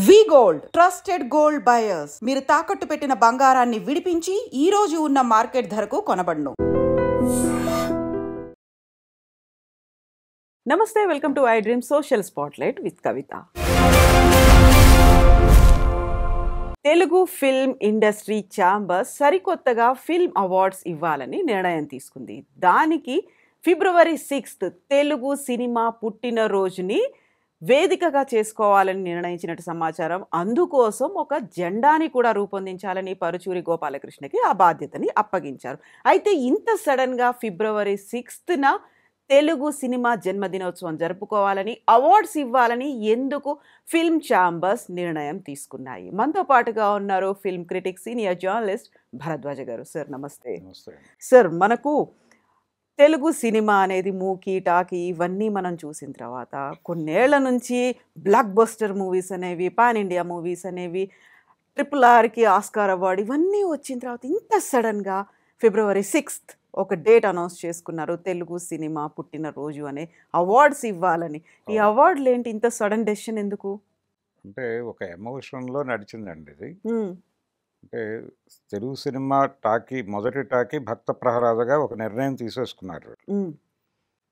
వి gold trusted gold buyers. మీరు తాకట్టు పెట్టిన బంగారాన్ని విడిపించి ఈ రోజు ఉన్న మార్కెట్ ధరకు కొనబడును. నమస్తే, welcome to I dream social spotlight with Kavitha. Telugu film industry chamber సరికొత్తగా ఫిల్మ్ అవార్డ్స్ ఇవ్వాలని నిర్ణయం తీసుకుంది. దానికి ఫిబ్రవరి 6 తెలుగు సినిమా పుట్టినరోజుని వేదికగా చేసుకోవాలని నిర్ణయించినట్టు సమాచారం. అందుకోసం ఒక జెండాని కూడా రూపొందించాలని పరుచూరి గోపాలకృష్ణకి ఆ బాధ్యతని అప్పగించారు. అయితే ఇంత సడన్గా ఫిబ్రవరి 6న తెలుగు సినిమా జన్మదినోత్సవం జరుపుకోవాలని, అవార్డ్స్ ఇవ్వాలని ఎందుకు ఫిల్మ్ ఛాంబర్స్ నిర్ణయం తీసుకున్నాయి? మనతో పాటుగా ఉన్నారు film critic, senior journalist Bharadwaj garu. Sir నమస్తే. సార్, మనకు తెలుగు సినిమా అనేది మూకీ టాకీ ఇవన్నీ మనం చూసిన తర్వాత కొన్నేళ్ల నుంచి బ్లాక్ బస్టర్ మూవీస్ అనేవి, పాన్ ఇండియా మూవీస్ అనేవి, RRRకి ఆస్కార్ అవార్డు ఇవన్నీ వచ్చిన తర్వాత ఇంత సడన్గా ఫిబ్రవరి 6 ఒక డేట్ అనౌన్స్ చేసుకున్నారు. తెలుగు సినిమా పుట్టినరోజు అనే అవార్డ్స్ ఇవ్వాలని. ఈ అవార్డులు ఏంటి, ఇంత సడన్ డెసిషన్ ఎందుకు? అంటే ఒక ఎమోషన్లో నడిచిందండి ఇది. అంటే తెలుగు సినిమా మొదటి టాకీ భక్త ప్రహ్లాదగా ఒక నిర్ణయం తీసేసుకున్నారు.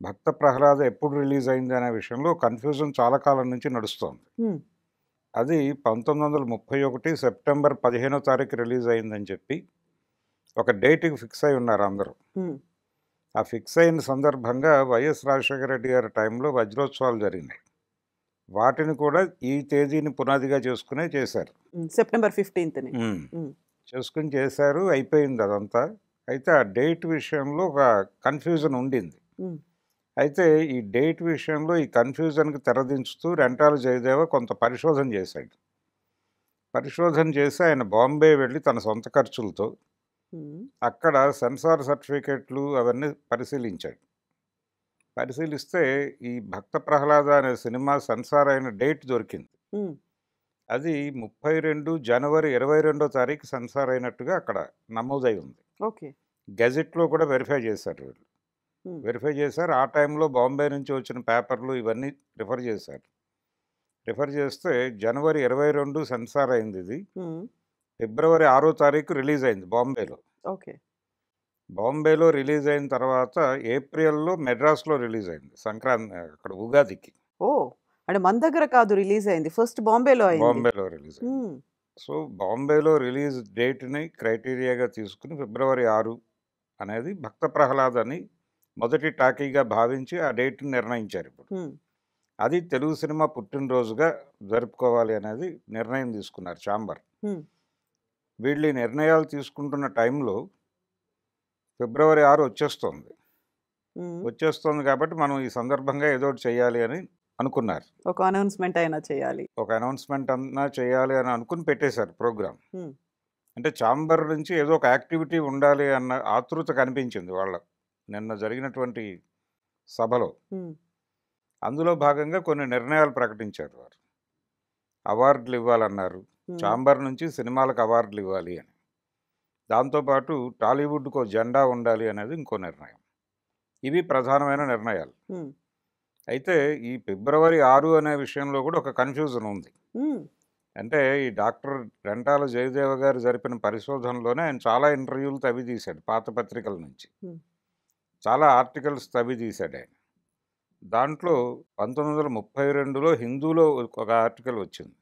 భక్త ప్రహ్లాద ఎప్పుడు రిలీజ్ అయింది అనే విషయంలో కన్ఫ్యూజన్ చాలా కాలం నుంచి నడుస్తోంది. అది 1931 సెప్టెంబర్ 15వ తారీఖు రిలీజ్ అయిందని చెప్పి ఒక డేట్కి ఫిక్స్ అయి ఉన్నారు అందరూ. ఆ ఫిక్స్ అయిన సందర్భంగా వైఎస్ రాజశేఖర రెడ్డి గారి టైంలో వజ్రోత్సవాలు జరిగినాయి. వాటిని కూడా ఈ తేదీని పునాదిగా చేసుకునే చేశారు. సెప్టెంబర్ 15ని చేసుకుని చేశారు, అయిపోయింది అదంతా. అయితే ఆ డేట్ విషయంలో ఒక కన్ఫ్యూజన్ ఉండింది. అయితే ఈ డేట్ విషయంలో ఈ కన్ఫ్యూజన్కి తెరదించుతూ రెంటాల జయదేవ కొంత పరిశోధన చేశాడు. పరిశోధన చేసి ఆయన బాంబే వెళ్ళి తన సొంత ఖర్చులతో అక్కడ సెన్సార్ సర్టిఫికెట్లు అవన్నీ పరిశీలించాడు. పరిశీలిస్తే ఈ భక్త ప్రహ్లాద అనే సినిమా సెన్సార్ అయిన డేట్ దొరికింది. అది 32 జనవరి 22వ తారీఖు సెన్సార్ అయినట్టుగా అక్కడ నమోదై ఉంది. ఓకే. గెజెట్లో కూడా వెరిఫై చేశారు వీళ్ళు. వెరిఫై చేశారు. ఆ టైంలో బాంబే నుంచి వచ్చిన పేపర్లు ఇవన్నీ రిఫర్ చేశారు. రిఫర్ చేస్తే జనవరి 22 సెన్సార్ అయింది. ఇది ఫిబ్రవరి 6వ తారీఖు రిలీజ్ అయింది బాంబేలో. ఓకే. బాంబేలో రిలీజ్ అయిన తర్వాత ఏప్రిల్లో మెడ్రాస్లో రిలీజ్ అయింది సంక్రాంతి అక్కడ ఉగాదికి. ఓ, అంటే మన దగ్గర కాదు రిలీజ్ అయింది, ఫస్ట్ బాంబేలో అయింది. బాంబేలో రిలీజ్ అయింది. సో బాంబేలో రిలీజ్ డేట్ని క్రైటీరియాగా తీసుకుని ఫిబ్రవరి 6 అనేది భక్త ప్రహ్లాద్ అని మొదటి టాకీగా భావించి ఆ డేట్ని నిర్ణయించారు. ఇప్పుడు అది తెలుగు సినిమా పుట్టినరోజుగా జరుపుకోవాలి అనేది నిర్ణయం తీసుకున్నారు ఛాంబర్. వీళ్ళు ఈ నిర్ణయాలు తీసుకుంటున్న టైంలో ఫిబ్రవరి 6 వచ్చేస్తోంది కాబట్టి మనం ఈ సందర్భంగా ఏదో ఒకటి చేయాలి అని అనుకున్నారు. ఒక అనౌన్స్మెంట్ అయినా చేయాలి అని అనుకుని పెట్టేశారు ప్రోగ్రామ్. అంటే ఛాంబర్ నుంచి ఏదో ఒక యాక్టివిటీ ఉండాలి అన్న ఆతృత కనిపించింది వాళ్ళ నిన్న జరిగినటువంటి సభలో. అందులో భాగంగా కొన్ని నిర్ణయాలు ప్రకటించారు వారు. అవార్డులు ఇవ్వాలన్నారు. ఛాంబర్ నుంచి సినిమాలకు అవార్డులు ఇవ్వాలి అని. దాంతోపాటు టాలీవుడ్కు జెండా ఉండాలి అనేది ఇంకో నిర్ణయం. ఇవి ప్రధానమైన నిర్ణయాలు. అయితే ఈ ఫిబ్రవరి 6 అనే విషయంలో కూడా ఒక కన్ఫ్యూజన్ ఉంది. అంటే ఈ డాక్టర్ రెంటాల జయదేవ గారు జరిపిన పరిశోధనలోనే ఆయన చాలా ఇంటర్వ్యూలు తవ్వి తీశాడు, పాత పత్రికల నుంచి చాలా ఆర్టికల్స్ తవ్వి తీశాడు ఆయన. దాంట్లో 1932లో హిందూలో ఒక ఆర్టికల్ వచ్చింది.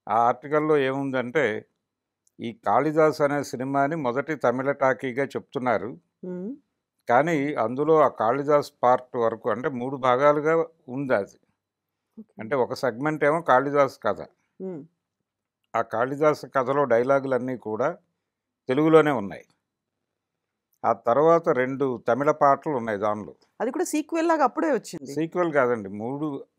ఆ ఆర్టికల్లో ఏముందంటే ఈ కాళిదాస్ అనే సినిమాని మొదటి తమిళ టాకీగా చెప్తున్నారు. కానీ అందులో ఆ కాళిదాస్ పార్ట్ వరకు అంటే 3 భాగాలుగా ఉంది అది. అంటే ఒక సెగ్మెంట్ ఏమో కాళిదాస్ కథ. ఆ కాళిదాస్ కథలో డైలాగులన్నీ కూడా తెలుగులోనే ఉన్నాయి. ఆ తర్వాత 2 తమిళ పాటలు ఉన్నాయి దానిలో. అది కూడా సీక్వెల్ లాగా అప్పుడే వచ్చింది. సీక్వెల్ కాదండి,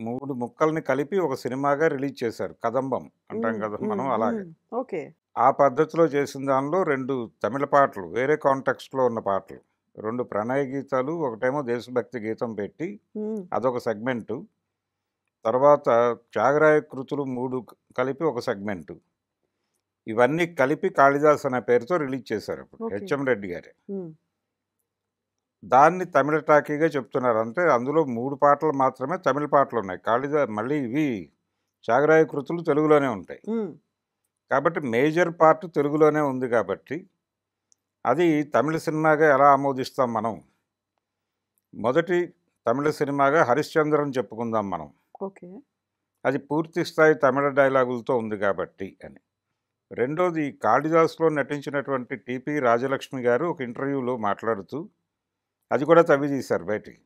మూడు ముక్కల్ని కలిపి ఒక సినిమాగా రిలీజ్ చేశారు. కదంబం అంటాం కదా మనం, అలాగే. ఓకే. ఆ పద్ధతిలో చేసిన దానిలో 2 తమిళ పాటలు, వేరే కాంటెక్స్ట్లో ఉన్న పాటలు, 2 ప్రణయ గీతాలు, ఒకటేమో దేశభక్తి గీతం పెట్టి అదొక సెగ్మెంటు. తర్వాత త్యాగరాయ కృతులు 3 కలిపి ఒక సెగ్మెంటు. ఇవన్నీ కలిపి కాళిదాస్ అనే పేరుతో రిలీజ్ చేశారు అప్పుడు హెచ్ఎం రెడ్డి గారే. దాన్ని తమిళ టాకీగా చెప్తున్నారు. అంటే అందులో 3 పాటలు మాత్రమే తమిళ పాటలు ఉన్నాయి. మళ్ళీ ఇవి త్యాగరాయ కృతులు తెలుగులోనే ఉంటాయి. కాబట్టి మేజర్ పార్ట్ తెలుగులోనే ఉంది కాబట్టి అది తమిళ సినిమాగా ఎలా ఆమోదిస్తాం మనం? మొదటి తమిళ సినిమాగా హరిశ్చంద్రని చెప్పుకుందాం మనం. ఓకే. అది పూర్తి స్థాయి తమిళ డైలాగులతో ఉంది కాబట్టి అని. రెండోది కాళిదాసులో నటించినటువంటి టిపి రాజలక్ష్మి గారు ఒక ఇంటర్వ్యూలో మాట్లాడుతూ అది కూడా తవ్వి తీశారు బయటికి.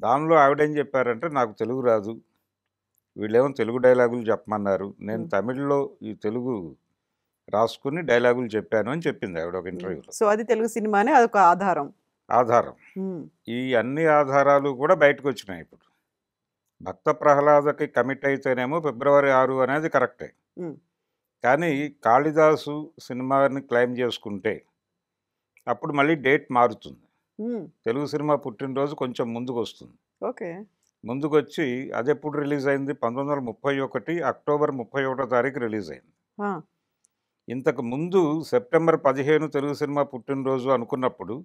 దానిలో ఆవిడేం చెప్పారంటే, నాకు తెలుగు రాదు, వీళ్ళేమో తెలుగు డైలాగులు చెప్పమన్నారు, నేను తమిళ్లో ఈ తెలుగు రాసుకుని డైలాగులు చెప్పాను అని చెప్పింది ఆవిడ ఒక ఇంటర్వ్యూలో. సో అది తెలుగు సినిమానే అదొక ఆధారం. ఈ అన్ని ఆధారాలు కూడా బయటకు వచ్చినాయి. ఇప్పుడు భక్త ప్రహ్లాదకి కమిట్ అయితేనేమో ఫిబ్రవరి 6 అనేది కరెక్టే, కానీ కాళిదాసు సినిమాని క్లెయిమ్ చేసుకుంటే అప్పుడు మళ్ళీ డేట్ మారుతుంది. తెలుగు సినిమా పుట్టినరోజు కొంచెం ముందుకు వస్తుంది. ఓకే. ముందుకు వచ్చి అది ఎప్పుడు రిలీజ్ అయింది? 1931 అక్టోబర్ 31వ తారీఖు రిలీజ్ అయింది. ఇంతకు ముందు సెప్టెంబర్ 15 తెలుగు సినిమా పుట్టినరోజు అనుకున్నప్పుడు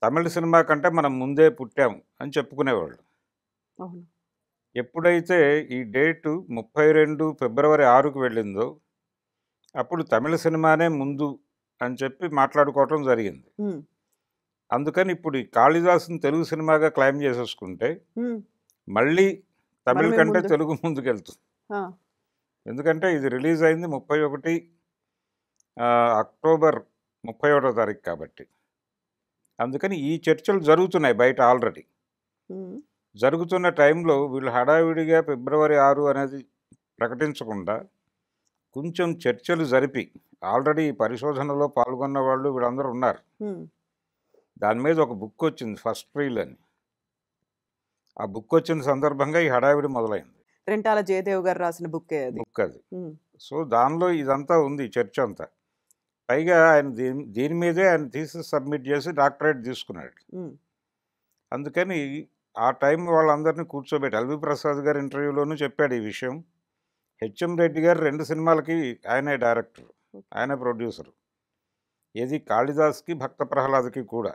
తమిళ సినిమా కంటే మనం ముందే పుట్టాం అని చెప్పుకునేవాళ్ళు. ఎప్పుడైతే ఈ డేటు 32 ఫిబ్రవరి 6కు వెళ్ళిందో అప్పుడు తమిళ సినిమానే ముందు అని చెప్పి మాట్లాడుకోవటం జరిగింది. అందుకని ఇప్పుడు ఈ కాళిదాసుని తెలుగు సినిమాగా క్లెయిమ్ చేసేసుకుంటే మళ్ళీ తమిళ కంటే తెలుగు ముందుకెళ్తుంది. ఎందుకంటే ఇది రిలీజ్ అయింది 31 అక్టోబర్ 31వ తారీఖు కాబట్టి. అందుకని ఈ చర్చలు జరుగుతున్నాయి బయట ఆల్రెడీ. జరుగుతున్న టైంలో వీళ్ళు హడావిడిగా ఫిబ్రవరి 6 అనేది ప్రకటించకుండా కొంచెం చర్చలు జరిపి, ఆల్రెడీ పరిశోధనలో పాల్గొన్న వాళ్ళు వీళ్ళందరూ ఉన్నారు. దాని మీద ఒక బుక్ వచ్చింది, ఫస్ట్ రీల్ అని. ఆ బుక్ వచ్చిన సందర్భంగా ఈ హడావిడి మొదలైంది. రెంటాల జయదేవ్ గారు రాసిన బుక్ అది. సో దానిలో ఇదంతా ఉంది, చర్చ అంతా. పైగా ఆయన దీని మీదే ఆయన థీసిస్ సబ్మిట్ చేసి డాక్టరేట్ తీసుకున్నాడు. అందుకని ఆ టైం వాళ్ళందరినీ కూర్చోబెట్టి, ఎల్వి ప్రసాద్ గారు ఇంటర్వ్యూలోనూ చెప్పాడు ఈ విషయం. హెచ్ఎం రెడ్డి గారు 2 సినిమాలకి ఆయనే డైరెక్టర్, ఆయనే ప్రొడ్యూసర్. ఏది కాళిదాస్కి, భక్త ప్రహ్లాదకి కూడా.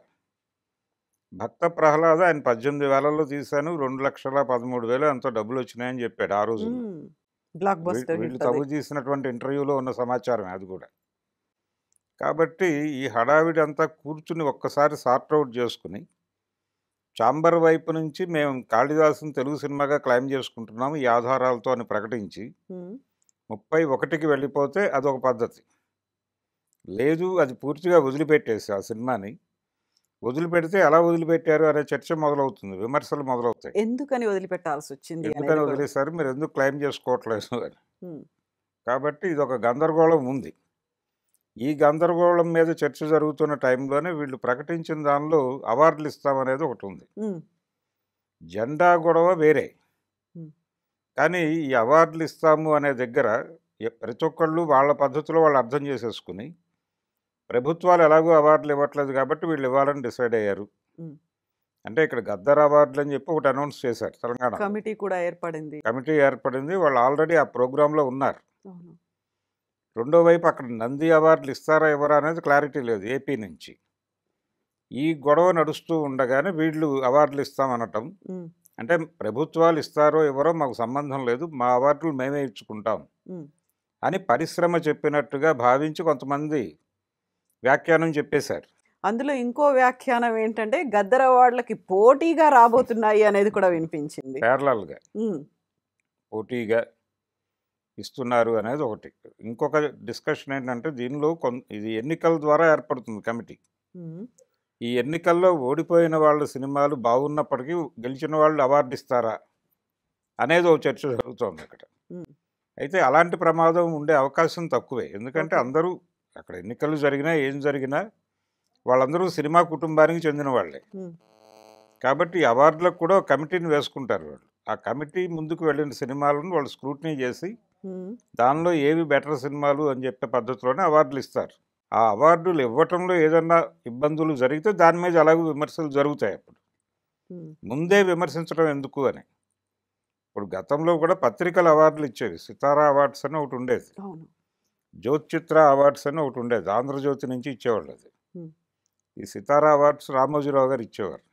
భక్త ప్రహ్లాద ఆయన 18,000లో తీశాను, 2,13,000 ఎంతో డబ్బులు వచ్చినాయని చెప్పాడు ఆ రోజు. వీళ్ళు తవ్వు తీసినటువంటి ఇంటర్వ్యూలో ఉన్న సమాచారం అది కూడా. కాబట్టి ఈ హడావిడి అంతా కూర్చుని ఒక్కసారి సార్ట్అవుట్ చేసుకుని చాంబర్ వైపు నుంచి మేము కాళిదాసుని తెలుగు సినిమాగా క్లెయిమ్ చేసుకుంటున్నాము ఈ ఆధారాలతో అని ప్రకటించి 31కి వెళ్ళిపోతే అదొక పద్ధతి. లేదు, అది పూర్తిగా వదిలిపెట్టేసి ఆ సినిమాని వదిలిపెడితే ఎలా వదిలిపెట్టారు అనే చర్చ మొదలవుతుంది, విమర్శలు మొదలవుతాయి. ఎందుకని వదిలిపెట్టాల్సి వచ్చింది, ఎందుకని వదిలేశారు, మీరు ఎందుకు క్లెయిమ్ చేసుకోవట్లేదు అని. కాబట్టి ఇది ఒక గందరగోళం ఉంది. ఈ గందరగోళం మీద చర్చ జరుగుతున్న టైంలోనే వీళ్ళు ప్రకటించిన దానిలో అవార్డులు ఇస్తామనేది ఒకటి ఉంది. జెండా గొడవ వేరే, కానీ ఈ అవార్డులు ఇస్తాము అనే దగ్గర ప్రతి ఒక్కళ్ళు వాళ్ళ పద్ధతిలో వాళ్ళు అర్థం చేసేసుకుని, ప్రభుత్వాలు ఎలాగో అవార్డులు ఇవ్వట్లేదు కాబట్టి వీళ్ళు ఇవ్వాలని డిసైడ్ అయ్యారు. అంటే ఇక్కడ గద్దర్ అవార్డులు అని చెప్పి ఒకటి అనౌన్స్ చేశారు. తెలంగాణ కమిటీ కూడా ఏర్పడింది. వాళ్ళు ఆల్రెడీ ఆ ప్రోగ్రాంలో ఉన్నారు. రెండో వైపు అక్కడ నంది అవార్డులు ఇస్తారా ఇవ్వరా అనేది క్లారిటీ లేదు ఏపీ నుంచి. ఈ గొడవ నడుస్తూ ఉండగానే వీళ్ళు అవార్డులు ఇస్తామనటం, అంటే ప్రభుత్వాలు ఇస్తారో ఇవ్వరో మాకు సంబంధం లేదు, మా అవార్డులు మేమే ఇచ్చుకుంటాం అని పరిశ్రమ చెప్పినట్టుగా భావించి కొంతమంది వ్యాఖ్యానం చెప్పేశారు. అందులో ఇంకో వ్యాఖ్యానం ఏంటంటే గద్దర్ అవార్డులకి పోటీగా రాబోతున్నాయి అనేది కూడా వినిపించింది. ప్యారలల్గా పోటీగా ఇస్తున్నారు అనేది ఒకటి. ఇంకొక డిస్కషన్ ఏంటంటే దీనిలో ఇది ఎన్నికల ద్వారా ఏర్పడుతుంది కమిటీ. ఈ ఎన్నికల్లో ఓడిపోయిన వాళ్ళ సినిమాలు బాగున్నప్పటికీ గెలిచిన వాళ్ళు అవార్డు ఇస్తారా అనేది ఒక చర్చ జరుగుతోంది అక్కడ. అయితే అలాంటి ప్రమాదం ఉండే అవకాశం తక్కువే, ఎందుకంటే అందరూ అక్కడ ఎన్నికలు జరిగినా ఏం జరిగినా వాళ్ళందరూ సినిమా కుటుంబానికి చెందిన వాళ్ళే. కాబట్టి ఈ అవార్డులకు కూడా కమిటీని వేసుకుంటారు వాళ్ళు. ఆ కమిటీ ముందుకు వెళ్ళిన సినిమాలను వాళ్ళు స్క్రూటినీ చేసి దానిలో ఏవి బెటర్ సినిమాలు అని చెప్పే పద్ధతిలోనే అవార్డులు ఇస్తారు. ఆ అవార్డులు ఇవ్వటంలో ఏదన్నా ఇబ్బందులు జరిగితే దాని మీద అలాగే విమర్శలు జరుగుతాయి. అప్పుడు ముందే విమర్శించడం ఎందుకు అని. ఇప్పుడు గతంలో కూడా పత్రికల అవార్డులు ఇచ్చేవి. సితారా అవార్డ్స్ అని ఒకటి ఉండేది, జ్యోతిచిత్ర అవార్డ్స్ అని ఒకటి ఉండేది, ఆంధ్రజ్యోతి నుంచి ఇచ్చేవాళ్ళు. అది ఈ సితారా అవార్డ్స్ రామోజీరావు గారు ఇచ్చేవారు.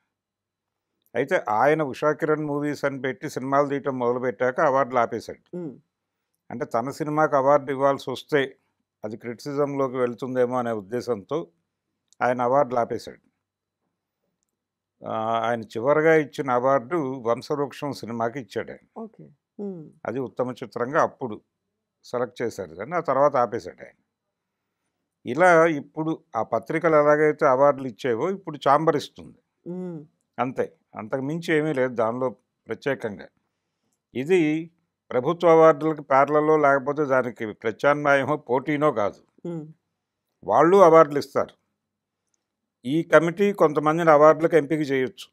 అయితే ఆయన ఉషా కిరణ్ మూవీస్ అని పెట్టి సినిమాలు తీయటం మొదలుపెట్టాక అవార్డులు ఆపేశాడు. అంటే తన సినిమాకి అవార్డు ఇవ్వాల్సి వస్తే అది క్రిటిసిజంలోకి వెళ్తుందేమో అనే ఉద్దేశంతో ఆయన అవార్డులు ఆపేశాడు. ఆయన చివరిగా ఇచ్చిన అవార్డు వంశవృక్షం సినిమాకి ఇచ్చాడు ఆయన. ఓకే. అది ఉత్తమ చిత్రంగా అప్పుడు సెలెక్ట్ చేశారు, కానీ ఆ తర్వాత ఆపేశాడు ఆయన. ఇలా ఇప్పుడు ఆ పత్రికలు ఎలాగైతే అవార్డులు ఇచ్చేవో ఇప్పుడు ఛాంబర్ ఇస్తుంది, అంతే. అంతకు మించి ఏమీ లేదు దానిలో ప్రత్యేకంగా. ఇది ప్రభుత్వ అవార్డులకి ప్యారలలో లేకపోతే దానికి ప్రత్యామ్నాయమో పోటీనో కాదు. వాళ్ళు అవార్డులు ఇస్తారు. ఈ కమిటీ కొంతమందిని అవార్డులకు ఎంపిక చేయొచ్చు.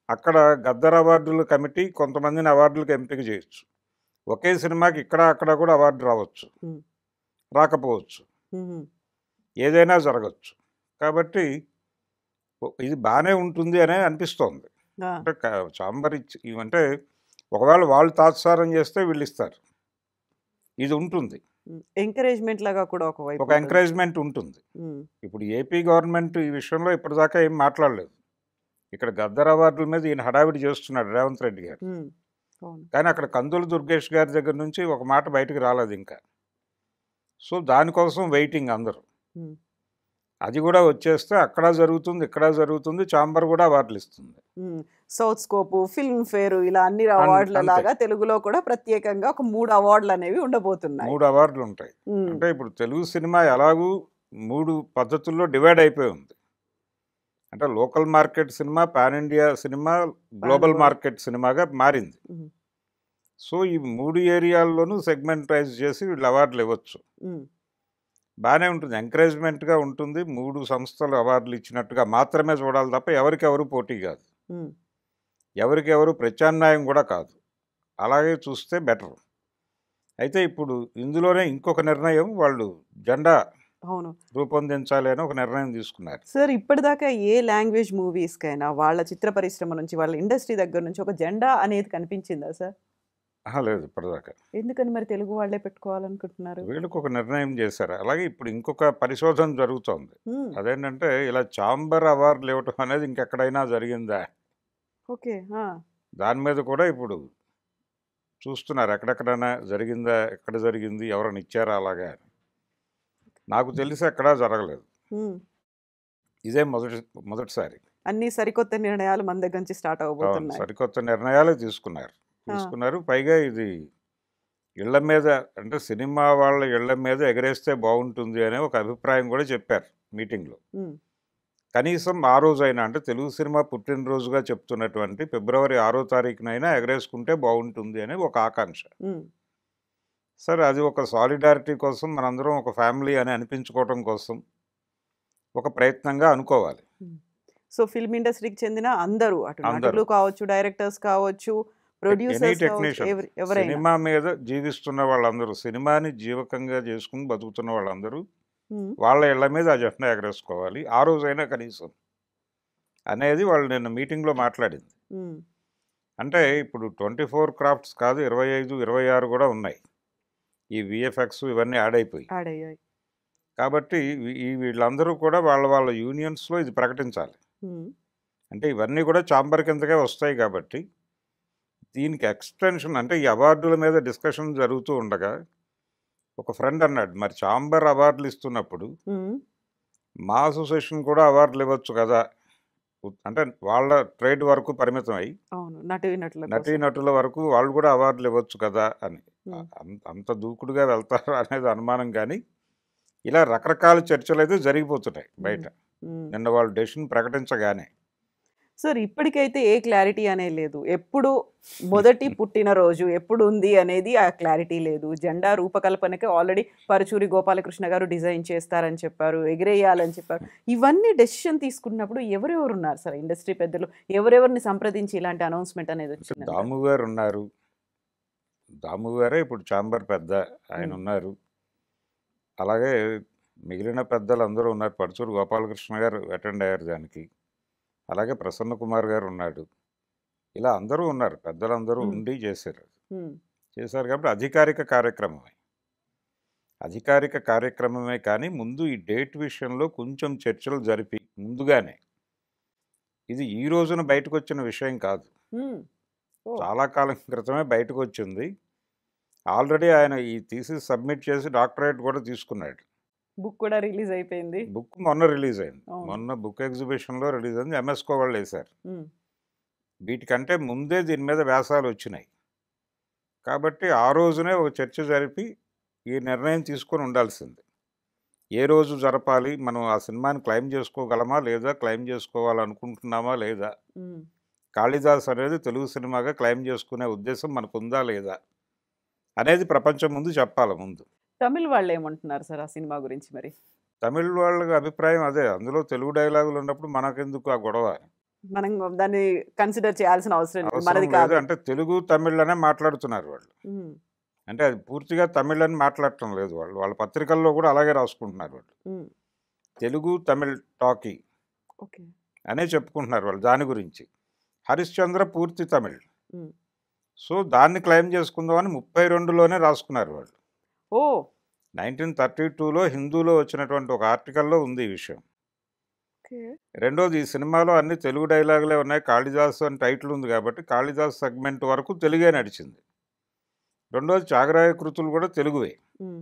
అక్కడ గద్దర్ అవార్డుల కమిటీ కొంతమందిని అవార్డులకు ఎంపిక చేయొచ్చు. ఒకే సినిమాకి ఇక్కడ అక్కడ కూడా అవార్డు రావచ్చు, రాకపోవచ్చు, ఏదైనా జరగచ్చు. కాబట్టి ఇది బాగానే ఉంటుంది అనే అనిపిస్తోంది. అంటే ఛాంబర్ అంటే ఒకవేళ వాళ్ళు తాత్సారం చేస్తే వీళ్ళు ఇస్తారు, ఇది ఉంటుంది. ఎంకరేజ్మెంట్ లాగా కూడా ఒక ఎంకరేజ్మెంట్ ఉంటుంది. ఇప్పుడు ఏపీ గవర్నమెంట్ ఈ విషయంలో ఇప్పటిదాకా ఏం మాట్లాడలేదు. ఇక్కడ గద్దర్ అవార్డుల మీద ఈయన హడావిడి చేస్తున్నాడు రేవంత్ రెడ్డి గారు, కానీ అక్కడ కందుల దుర్గేష్ గారి దగ్గర నుంచి ఒక మాట బయటకు రాలేదు ఇంకా. సో దానికోసం వెయిటింగ్ అందరూ. అది కూడా వచ్చేస్తే అక్కడ జరుగుతుంది, ఇక్కడ జరుగుతుంది, ఛాంబర్ కూడా అవార్డులు ఇస్తుంది. సౌత్ స్కోప్, ఫిల్మ్ ఫేర్, ఇలా అన్ని అవార్డుల లాగా తెలుగులో కూడా ప్రత్యేకంగా ఒక 3 అవార్డులు అనేవి ఉండబోతున్నాయి. 3 అవార్డులు ఉంటాయి. అంటే ఇప్పుడు తెలుగు సినిమా ఎలాగూ 3 పద్ధతుల్లో డివైడ్ అయిపోయి ఉంది. అంటే local market cinema, pan India cinema, global market సినిమాగా మారింది. సో ఈ 3 ఏరియాల్లోనూ సెగ్మెంటైజ్ చేసి వీళ్ళు అవార్డులు ఇవ్వచ్చు. బాగానే ఉంటుంది, ఎంకరేజ్మెంట్గా ఉంటుంది. 3 సంస్థలు అవార్డులు ఇచ్చినట్టుగా మాత్రమే చూడాలి తప్ప ఎవరికెవరు పోటీ కాదు, ఎవరికెవరు ప్రత్యామ్నాయం కూడా కాదు. అలాగే చూస్తే బెటర్. అయితే ఇప్పుడు ఇందులోనే ఇంకొక నిర్ణయం, వాళ్ళు జెండా రూపొందించాలి అని ఒక నిర్ణయం తీసుకున్నారు. సార్, ఇప్పటిదాకా ఏ లాంగ్వేజ్ మూవీస్కైనా వాళ్ళ చిత్ర పరిశ్రమ నుంచి, వాళ్ళ ఇండస్ట్రీ దగ్గర నుంచి ఒక జెండా అనేది కనిపించిందా సార్? లేదు ఇప్పటిదాకా. ఎందుకని మరి తెలుగు వాళ్ళే పెట్టుకోవాలనుకుంటున్నారు? వీళ్ళకి ఒక నిర్ణయం చేశారు. అలాగే ఇప్పుడు ఇంకొక పరిశోధన జరుగుతోంది. అదేంటంటే ఇలా ఛాంబర్ అవార్డులు ఇవ్వటం అనేది ఇంకెక్కడైనా జరిగిందా, ఓకే, దాని మీద కూడా ఇప్పుడు చూస్తున్నారు. ఎక్కడెక్కడైనా జరిగిందా, ఎక్కడ జరిగింది, ఎవరైనా ఇచ్చారా అలాగా. నాకు తెలిసి ఎక్కడా జరగలేదు, ఇదే మొదటిసారి. అన్ని సరికొత్త నిర్ణయాలు మన దగ్గర నుంచి స్టార్ట్ అవబోతున్నాయి. సరికొత్త నిర్ణయాలు తీసుకున్నారు. పైగా ఇది ఇళ్ల మీద, అంటే సినిమా వాళ్ళ ఇళ్ల మీద ఎగరేస్తే బాగుంటుంది అనే ఒక అభిప్రాయం కూడా చెప్పారు మీటింగ్లో. కనీసం ఆ రోజైనా, అంటే తెలుగు సినిమా పుట్టినరోజుగా చెప్తున్నటువంటి ఫిబ్రవరి 6వ తారీఖునైనా ఎగరేసుకుంటే బాగుంటుంది అనే ఒక ఆకాంక్ష. సరే, అది ఒక సాలిడారిటీ కోసం, మనందరం ఒక ఫ్యామిలీ అని అనిపించుకోవటం కోసం ఒక ప్రయత్నంగా అనుకోవాలి. సో ఫిల్మ్ ఇండస్ట్రీకి చెందిన అందరూ, అటు నటులు కావచ్చు, డైరెక్టర్స్ కావచ్చు, ప్రొడ్యూసర్స్, సినిమా మీద జీవిస్తున్న వాళ్ళందరూ, సినిమాని జీవకంగా చేసుకుని బతుకుతున్న వాళ్ళందరూ వాళ్ళ ఇళ్ల మీద ఆ జెండా ఎగరేసుకోవాలి ఆ రోజైనా కనీసం అనేది వాళ్ళు నిన్న మీటింగ్లో మాట్లాడింది. అంటే ఇప్పుడు 24 క్రాఫ్ట్స్ కాదు, 25, 26 కూడా ఉన్నాయి. ఈ విఎఫ్ఎక్స్ ఇవన్నీ యాడ్ అయిపోయి. కాబట్టి వీళ్ళందరూ కూడా వాళ్ళ యూనియన్స్లో ఇది ప్రకటించాలి. అంటే ఇవన్నీ కూడా ఛాంబర్ కిందకే వస్తాయి. కాబట్టి దీనికి ఎక్స్టెన్షన్, అంటే ఈ అవార్డుల మీద డిస్కషన్ జరుగుతూ ఉండగా ఒక ఫ్రెండ్ అన్నాడు, మరి ఛాంబర్ అవార్డులు ఇస్తున్నప్పుడు మా అసోసియేషన్ కూడా అవార్డులు ఇవ్వచ్చు కదా, అంటే వాళ్ళ ట్రేడ్ వరకు పరిమితం అయ్యి నటీనటుల వరకు వాళ్ళు కూడా అవార్డులు ఇవ్వచ్చు కదా అని. అంత దూకుడుగా వెళ్తారు అనేది అనుమానం. కానీ ఇలా రకరకాల చర్చలు అయితే జరిగిపోతున్నాయి బయట. నిన్న వాళ్ళు డెసిషన్ ప్రకటించగానే. సార్, ఇప్పటికైతే ఏ క్లారిటీ అనేది లేదు. ఎప్పుడు మొదటి పుట్టినరోజు ఎప్పుడు ఉంది అనేది ఆ క్లారిటీ లేదు. జెండా రూపకల్పనకి ఆల్రెడీ పరుచూరి గోపాలకృష్ణ గారు డిజైన్ చేస్తారని చెప్పారు, ఎగిరేయాలని చెప్పారు. ఇవన్నీ డెసిషన్ తీసుకున్నప్పుడు ఎవరెవరు ఉన్నారు సార్ ఇండస్ట్రీ పెద్దలు? ఎవరెవరిని సంప్రదించి ఇలాంటి అనౌన్స్మెంట్ అనేది వచ్చింది? దాము గారు ఉన్నారు. దాము గారే ఇప్పుడు ఛాంబర్ పెద్ద, ఆయన ఉన్నారు. అలాగే మిగిలిన పెద్దలు అందరూ ఉన్నారు. పరుచూరి గోపాలకృష్ణ గారు అటెండ్ అయ్యారు దానికి. అలాగే ప్రసన్న కుమార్ గారు ఉన్నాడు. ఇలా అందరూ ఉన్నారు, పెద్దలందరూ ఉండి చేశారు కాబట్టి అధికారిక కార్యక్రమమే. కానీ ముందు ఈ డేట్ విషయంలో కొంచెం చర్చలు జరిపి ముందుగానే ఇది ఈ రోజున బయటకు వచ్చిన విషయం కాదు, చాలా కాలం క్రితమే బయటకు వచ్చింది. ఆల్రెడీ ఆయన ఈ థీసిస్ సబ్మిట్ చేసి డాక్టరేట్ కూడా తీసుకున్నాడు. బుక్ కూడా రిలీజ్ అయిపోయింది. బుక్ మొన్న రిలీజ్ అయింది, మొన్న బుక్ ఎగ్జిబిషన్లో రిలీజ్ అయింది. ఎంఎస్కో వాళ్ళు వేశారు. వీటికంటే ముందే దీని మీద వ్యాసాలు వచ్చినాయి కాబట్టి ఆ రోజునే ఒక చర్చ జరిపి ఈ నిర్ణయం తీసుకొని ఉండాల్సింది. ఏ రోజు జరపాలి, మనం ఆ సినిమాని క్లెయిమ్ చేసుకోగలమా లేదా, క్లెయిమ్ చేసుకోవాలనుకుంటున్నామా లేదా, కాళిదాస్ అనేది తెలుగు సినిమాగా క్లెయిమ్ చేసుకునే ఉద్దేశం మనకు ఉందా లేదా అనేది ప్రపంచం ముందు చెప్పాలి. ముందు తమిళ్ వాళ్ళు ఏమంటున్నారు సార్ ఆ సినిమా గురించి? మరి తమిళ్ వాళ్ళ అభిప్రాయం అదే, అందులో తెలుగు డైలాగులు ఉన్నప్పుడు మనకెందుకు ఆ గొడవ, మనం దాన్ని కన్సిడర్ చేయాల్సిన అవసరం మనది అవసరం కాదు. లేదు. అంటే తెలుగు తమిళ్లోనే మాట్లాడుతున్నారు వాళ్ళు, అంటే అది పూర్తిగా తమిళ్ అని మాట్లాడటం లేదు. వాళ్ళు వాళ్ళ పత్రికల్లో కూడా అలాగే రాసుకుంటున్నారు. వాళ్ళు తెలుగు తమిళ్ టాకీ ఓకే అనే చెప్పుకుంటున్నారు వాళ్ళు. దాని గురించి హరిశ్చంద్ర పూర్తి తమిళ్, ఉమ్. సో దాన్ని క్లెయిమ్ చేసుకుందామని 32లోనే రాసుకున్నారు వాళ్ళు. ఓ 1932లో హిందూలో వచ్చినటువంటి ఒక ఆర్టికల్లో ఉంది ఈ విషయం. ఓకే రెండోది, ఈ సినిమాలో అన్ని తెలుగు డైలాగులే ఉన్నాయి, కాళిదాసు అని టైటిల్ ఉంది కాబట్టి కాళిదాస్ సెగ్మెంట్ వరకు తెలుగే నడిచింది. రెండోది, త్యాగరాయ కృతులు కూడా తెలుగువే, ఉమ్.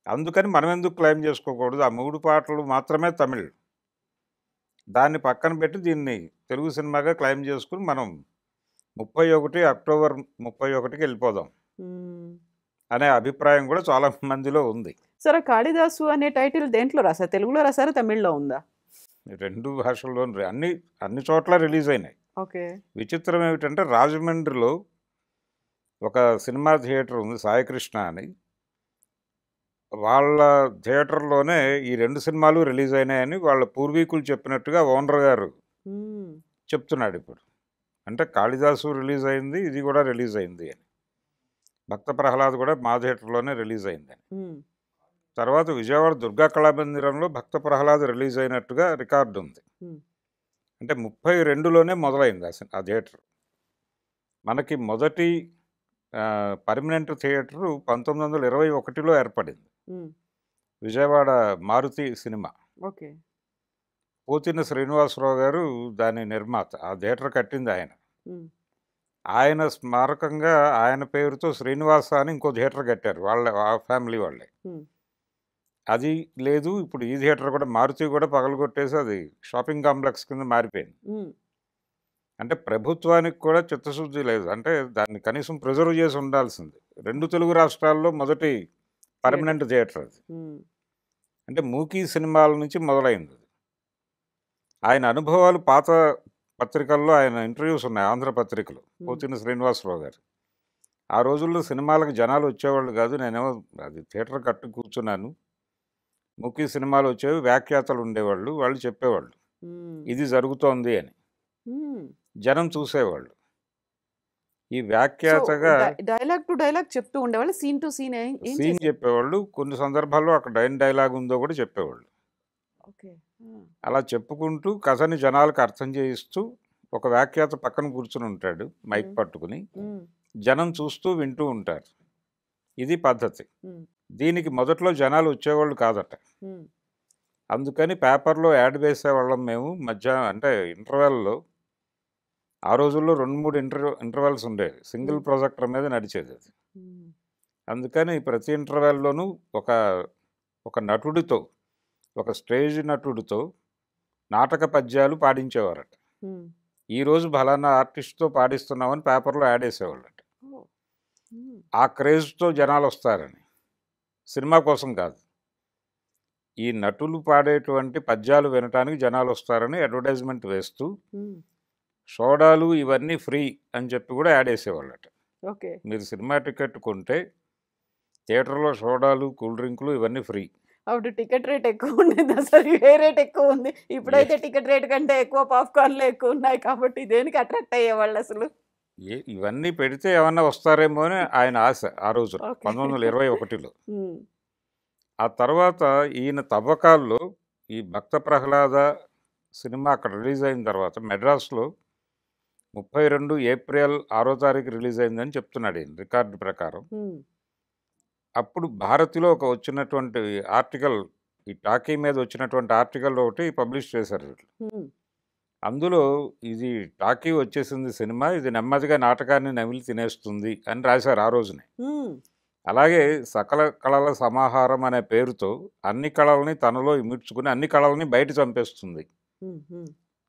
అందుకని మనం ఎందుకు క్లెయిమ్ చేసుకోకూడదు, ఆ 3 పాటలు మాత్రమే తమిళ్, దాన్ని పక్కన పెట్టి దీన్ని తెలుగు సినిమాగా క్లెయిమ్ చేసుకుని మనం 31 అక్టోబర్ 31కి వెళ్ళిపోదాం ఉమ్. అనే అభిప్రాయం కూడా చాలా మందిలో ఉంది. సరే, కాళిదాసు అనే టైటిల్ దేంట్లో రాశారు? తెలుగులో రాశారు, తమిళ్లో ఉందా? 2 భాషల్లో అన్ని చోట్ల రిలీజ్ అయినాయి. ఓకే విచిత్రం ఏమిటంటే రాజమండ్రిలో ఒక సినిమా థియేటర్ ఉంది, సాయికృష్ణ అని. వాళ్ళ థియేటర్లోనే ఈ 2 సినిమాలు రిలీజ్ అయినాయని వాళ్ళ పూర్వీకులు చెప్పినట్టుగా ఓనర్ గారు ఉమ్. చెప్తున్నాడు ఇప్పుడు. అంటే కాళిదాసు రిలీజ్ అయింది, ఇది కూడా రిలీజ్ అయింది అని. భక్త ప్రహ్లాద్ కూడా మా థియేటర్లోనే రిలీజ్ అయిందని. ఉమ్. తర్వాత విజయవాడ దుర్గా కళామందిరంలో భక్త ప్రహ్లాద్ రిలీజ్ అయినట్టుగా రికార్డు ఉంది. ఉమ్. అంటే 32లోనే మొదలైంది ఆ థియేటర్. మనకి మొదటి పర్మనెంట్ థియేటరు 1921లో ఏర్పడింది, ఉమ్. విజయవాడ మారుతి సినిమా. ఓకే పోతిన శ్రీనివాసరావు గారు దాని నిర్మాత, ఆ థియేటర్ కట్టింది ఆయన. ఉమ్. ఆయన స్మారకంగా ఆయన పేరుతో శ్రీనివాస అని ఇంకో థియేటర్ కట్టారు ఆ ఫ్యామిలీ వాళ్ళే. ఉమ్. అది లేదు, ఇప్పుడు ఈ థియేటర్ కూడా మారుతి కూడా పగలగొట్టేసి అది షాపింగ్ కాంప్లెక్స్ కింద మారిపోయింది. ఉమ్. అంటే ప్రభుత్వానికి కూడా చిత్తశుద్ధి లేదు, అంటే దాన్ని కనీసం ప్రిజర్వ్ చేసి ఉండాల్సింది. 2 తెలుగు రాష్ట్రాల్లో మొదటి పర్మనెంట్ థియేటర్ అది. ఉమ్. అంటే మూకీ సినిమాల నుంచి మొదలైంది. ఆయన అనుభవాలు పాత పత్రికల్లో ఆయన ఇంటర్వ్యూస్ ఉన్నాయి, ఆంధ్ర పత్రికలు. పోతిన శ్రీనివాసరావు గారు ఆ రోజుల్లో సినిమాలకు జనాలు వచ్చేవాళ్ళు కాదు, నేనేమో అది థియేటర్ కట్టు కూర్చున్నాను, మూకీ సినిమాలు వచ్చేవి, వ్యాఖ్యాతలు ఉండేవాళ్ళు, వాళ్ళు చెప్పేవాళ్ళు ఉమ్. ఇది జరుగుతోంది అని, ఉమ్. జనం చూసేవాళ్ళు. ఈ సో వ్యాఖ్యాతగా డైలాగ్ టు డైలాగ్ చెప్తూ ఉండేవాళ్ళు, సీన్ టు సీన్ ఏం సీన్ చేశారు? చెప్పేవాళ్ళు, కొన్ని సందర్భాల్లో అక్కడ డైలాగ్ ఉందో కూడా చెప్పేవాళ్ళు. ఓకే అలా చెప్పుకుంటూ కథని జనాలకు అర్థం చేయిస్తూ ఒక వ్యాఖ్యాత పక్కన కూర్చుని ఉంటాడు మైక్ పట్టుకుని, ఉమ్. జనం చూస్తూ వింటూ ఉంటారు. ఇది పద్ధతి. ఉమ్. దీనికి మొదట్లో జనాలు వచ్చేవాళ్ళు కాదట, ఉమ్. అందుకని పేపర్లో యాడ్ వేసేవాళ్ళం మేము. అంటే ఇంటర్వెల్లో ఆ రోజుల్లో 2-3 ఇంటర్వెల్స్ ఉండేవి, సింగిల్ ప్రొజెక్టర్ మీద నడిచేది అది. ఉమ్. అందుకని ప్రతి ఇంటర్వెల్లోనూ ఒక నటుడితో, ఒక స్టేజ్ నటుడితో నాటక పద్యాలు పాడించేవారట. ఉమ్. ఈరోజు ఫలానా ఆర్టిస్ట్తో పాడిస్తున్నామని పేపర్లో యాడ్ వేసేవాళ్ళట. ఓ. ఉమ్. ఆ క్రేజ్తో జనాలు వస్తారని, సినిమా కోసం కాదు, ఈ నటులు పాడేటువంటి పద్యాలు వినటానికి జనాలు వస్తారని అడ్వర్టైజ్మెంట్ వేస్తూ ఉమ్. సోడాలు ఇవన్నీ ఫ్రీ అని చెప్పి కూడా యాడ్ వేసేవాళ్ళట. ఓకే మీరు సినిమా టికెట్ కొంటే థియేటర్లో సోడాలు, కూల్ డ్రింకులు ఇవన్నీ ఫ్రీ. అప్పుడు టికెట్ రేట్ ఎక్కువ ఉండేది, అసలు ఏ రేట్ ఎక్కువ ఉంది? ఇప్పుడైతే టికెట్ రేట్ కంటే ఎక్కువ పాప్కార్న్లు ఎక్కువ ఉన్నాయి కాబట్టి దేనికి అట్రాక్ట్ అయ్యేవాళ్ళు అసలు? ఇవన్నీ పెడితే ఏమన్నా వస్తారేమో అని ఆయన ఆశ ఆ రోజు, ఓకే 1921లో. ఉమ్. ఆ తర్వాత ఈయన తవ్వకాల్లో ఈ భక్త ప్రహ్లాద సినిమా అక్కడ రిలీజ్ అయిన తర్వాత మెడ్రాస్లో 32 ఏప్రిల్ 6వ తారీఖు రిలీజ్ అయిందని చెప్తున్నాడు ఈయన రికార్డు ప్రకారం. ఉమ్. అప్పుడు భారతిలో వచ్చినటువంటి ఆర్టికల్, ఈ టాకీ మీద వచ్చినటువంటి ఆర్టికల్ ఒకటి పబ్లిష్ చేశారు వీళ్ళు. ఉమ్. అందులో ఇది టాకీ వచ్చేసింది సినిమా, ఇది నెమ్మదిగా నాటకాన్ని నమిలి తినేస్తుంది అని రాశారు ఆ రోజునే. అలాగే సకల కళల సమాహారం అనే పేరుతో అన్ని కళల్ని తనలో ఇమిడ్చుకుని అన్ని కళల్ని బయట చంపేస్తుంది,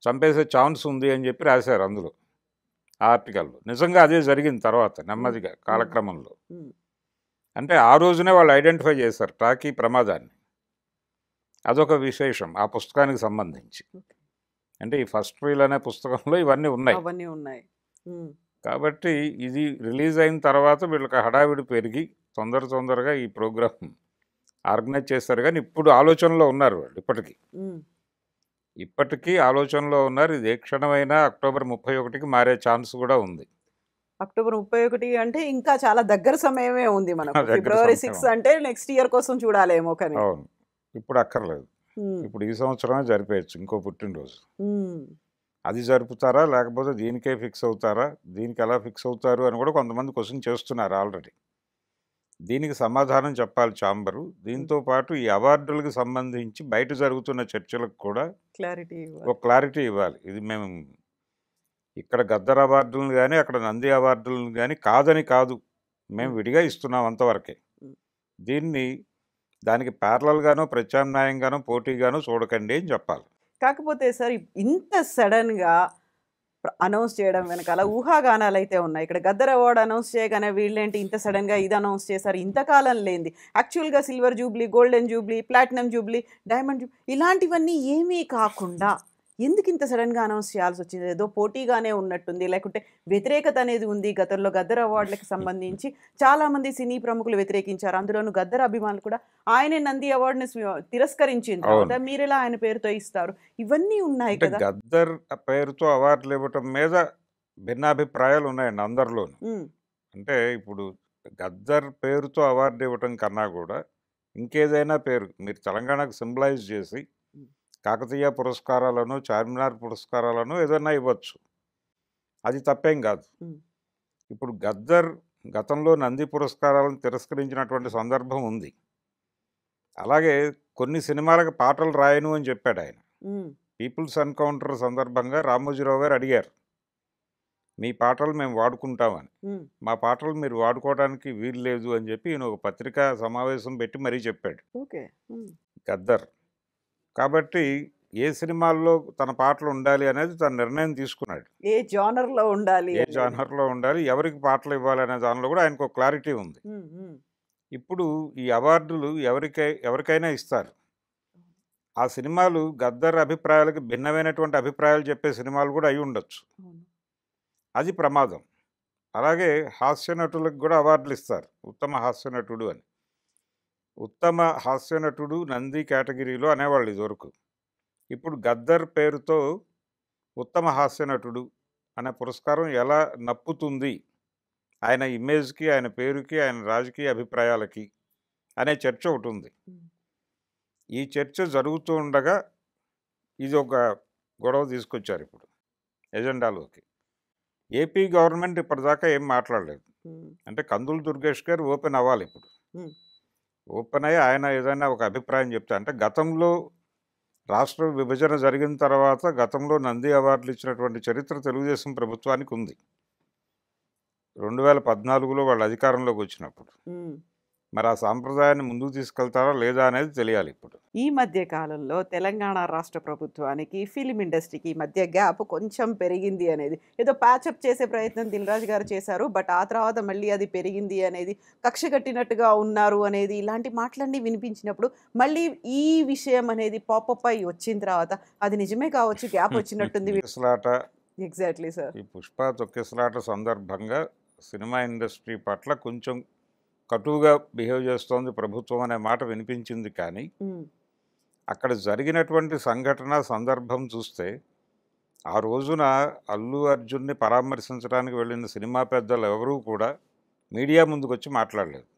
చంపేసే ఛాన్స్ ఉంది అని చెప్పి రాశారు అందులో ఆ ఆర్టికల్లో. నిజంగా అదే జరిగింది తర్వాత నెమ్మదిగా కాలక్రమంలో. అంటే ఆ రోజునే వాళ్ళు ఐడెంటిఫై చేశారు టాకీ ప్రమాదాన్ని. అదొక విశేషం ఆ పుస్తకానికి సంబంధించి. అంటే ఈ ఫస్ట్ వీల్ అనే పుస్తకంలో ఇవన్నీ ఉన్నాయి. కాబట్టి ఇది రిలీజ్ అయిన తర్వాత వీళ్ళకి హడావిడి పెరిగి తొందరగా ఈ ప్రోగ్రామ్ ఆర్గనైజ్ చేస్తారు. కానీ ఇప్పుడు ఆలోచనలో ఉన్నారు వాళ్ళు, ఇప్పటికీ ఆలోచనలో ఉన్నారు. ఇది ఏ క్షణమైనా అక్టోబర్ 31కి మారే ఛాన్స్ కూడా ఉంది. అక్టోబర్ 31 అంటే ఇంకా చాలా దగ్గర సమయమే ఉంది మనకు. ఫిబ్రవరి 6 అంటే నెక్స్ట్ ఇయర్ కోసం చూడాలేమో. కానీ అవును, ఇప్పుడు అక్కర్లేదు. ఇప్పుడు ఈ సంవత్సరమే జరిపేయచ్చు ఇంకో పుట్టినరోజు. అది జరుపుతారా లేకపోతే దీనికే ఫిక్స్ అవుతారా, దీనికి ఎలా ఫిక్స్ అవుతారు అని కూడా కొంతమంది క్వశ్చన్ చేస్తున్నారు ఆల్రెడీ. దీనికి సమాధానం చెప్పాలి ఛాంబరు. దీంతో పాటు ఈ అవార్డులకు సంబంధించి బయట జరుగుతున్న చర్చలకు కూడా ఒక క్లారిటీ ఇవ్వాలి. ఇది మేము ఇక్కడ గద్దర్ అవార్డులను కానీ అక్కడ నంది అవార్డులను కానీ కాదని కాదు, మేము విడిగా ఇస్తున్నాం అంతవరకే. దీన్ని దానికి ప్యారలల్గానో ప్రత్యామ్నాయంగానో పోటీగానో చూడకండి అని చెప్పాలి. కాకపోతే సార్ ఇంత సడన్గా అనౌన్స్ చేయడం వెనకాల ఊహాగానాలు అయితే ఉన్నాయి. ఇక్కడ గద్దర్ అవార్డు అనౌన్స్ చేయగానే వీళ్ళేంటి ఇంత సడన్గా ఇది అనౌన్స్ చేశారు, ఇంతకాలం లేనిది. యాక్చువల్గా silver Jubilee, golden Jubilee, platinum Jubilee, diamond Jubilee ఇలాంటివన్నీ ఏమీ కాకుండా ఎందుకు ఇంత సడన్గా అనౌన్స్ చేయాల్సి వచ్చింది? ఏదో పోటీగానే ఉన్నట్టుంది, లేకుంటే వ్యతిరేకత అనేది ఉంది. గతంలో గద్దర్ అవార్డులకు సంబంధించి చాలామంది సినీ ప్రముఖులు వ్యతిరేకించారు. అందులోనూ గద్దర్ అభిమానులు కూడా ఆయనే నంది అవార్డుని తిరస్కరించిన తర్వాత మీరెలా ఆయన పేరుతో ఇస్తారు? ఇవన్నీ ఉన్నాయి కదా. గద్దర్ పేరుతో అవార్డులు ఇవ్వటం మీద భిన్నాభిప్రాయాలు ఉన్నాయండి అందరిలోనూ. అంటే ఇప్పుడు గద్దర్ పేరుతో అవార్డు ఇవ్వటం కన్నా కూడా ఇంకేదైనా పేరు మీరు తెలంగాణకు సింబలైజ్ చేసి కాకతీయ పురస్కారాలను, చార్మినార్ పురస్కారాలను ఏదైనా ఇవ్వచ్చు, అది తప్పేం కాదు. ఇప్పుడు గద్దర్ గతంలో నంది పురస్కారాలను తిరస్కరించినటువంటి సందర్భం ఉంది. అలాగే కొన్ని సినిమాలకు పాటలు రాయను అని చెప్పాడు ఆయన. పీపుల్స్ ఎన్కౌంటర్ సందర్భంగా రామోజీరావు గారు అడిగారు, మీ పాటలు మేము వాడుకుంటామని. మా పాటలు మీరు వాడుకోవడానికి వీలు లేదు అని చెప్పి ఈయన ఒక పత్రికా సమావేశం పెట్టి మరీ చెప్పాడు గద్దర్. కాబట్టి ఏ సినిమాల్లో తన పాటలు ఉండాలి అనేది తన నిర్ణయం తీసుకున్నాడు. ఏ జానర్లో ఉండాలి, ఎవరికి పాటలు ఇవ్వాలి అనే దానిలో కూడా ఆయనకు క్లారిటీ ఉంది. ఇప్పుడు ఈ అవార్డులు ఎవరికైనా ఇస్తారు. ఆ సినిమాలు గద్దర్ అభిప్రాయాలకు భిన్నమైనటువంటి అభిప్రాయాలు చెప్పే సినిమాలు కూడా అయి ఉండొచ్చు, అది ప్రమాదం. అలాగే హాస్య నటులకు కూడా అవార్డులు ఇస్తారు, ఉత్తమ హాస్య నటుడు అని. ఉత్తమ హాస్య నటుడు నంది కేటగిరీలో అనేవాళ్ళు ఇదివరకు. ఇప్పుడు గద్దర్ పేరుతో ఉత్తమ హాస్య నటుడు అనే పురస్కారం ఎలా నప్పుతుంది ఆయన ఇమేజ్కి, ఆయన పేరుకి, ఆయన రాజకీయ అభిప్రాయాలకి అనే చర్చ ఒకటి ఉంది. ఈ చర్చ జరుగుతూ ఉండగా ఇది ఒక గొడవ తీసుకొచ్చారు ఇప్పుడు ఎజెండాలోకి. ఏపీ గవర్నమెంట్ ఇప్పటిదాకా ఏం మాట్లాడలేదు. అంటే కందులు దుర్గేష్ గారు ఓపెన్ అవ్వాలి ఇప్పుడు. ఓపెన్ అయ్యి ఆయన ఏదైనా ఒక అభిప్రాయం చెప్తే, అంటే గతంలో రాష్ట్ర విభజన జరిగిన తర్వాత గతంలో నంది అవార్డులు ఇచ్చినటువంటి చరిత్ర తెలుగుదేశం ప్రభుత్వానికి ఉంది. 2014లో వాళ్ళు అధికారంలోకి వచ్చినప్పుడు. మరి ఆ సాంప్రదాయాన్ని ముందుకు తీసుకెళ్తారా లేదా అనేది తెలియాలి ఇప్పుడు. ఈ మధ్య కాలంలో తెలంగాణ రాష్ట్ర ప్రభుత్వానికి ఫిలిం ఇండస్ట్రీకి మధ్య గ్యాప్ కొంచెం పెరిగింది అనేది, ఏదో ప్యాచప్ చేసే ప్రయత్నం దిల్రాజు గారు చేశారు, బట్ ఆ తర్వాత మళ్ళీ అది పెరిగింది అనేది, కక్ష కట్టినట్టుగా ఉన్నారు అనేది, ఇలాంటి మాటలన్నీ వినిపించినప్పుడు మళ్ళీ ఈ విషయం అనేది పాపప్ అయి వచ్చిన తర్వాత అది నిజమే కావచ్చు, గ్యాప్ వచ్చినట్టుంది. Exactly sir. ఈ పుష్ప తొక్కిసలాట సందర్భంగా సినిమా ఇండస్ట్రీ పట్ల కొంచెం కటువుగా బిహేవ్ చేస్తోంది ప్రభుత్వం అనే మాట వినిపించింది. కానీ అక్కడ జరిగినటువంటి సంఘటన సందర్భం చూస్తే ఆ రోజున అల్లు అర్జున్ని పరామర్శించడానికి వెళ్ళిన సినిమా పెద్దలు ఎవరూ కూడా మీడియా ముందుకు వచ్చి మాట్లాడలేదు.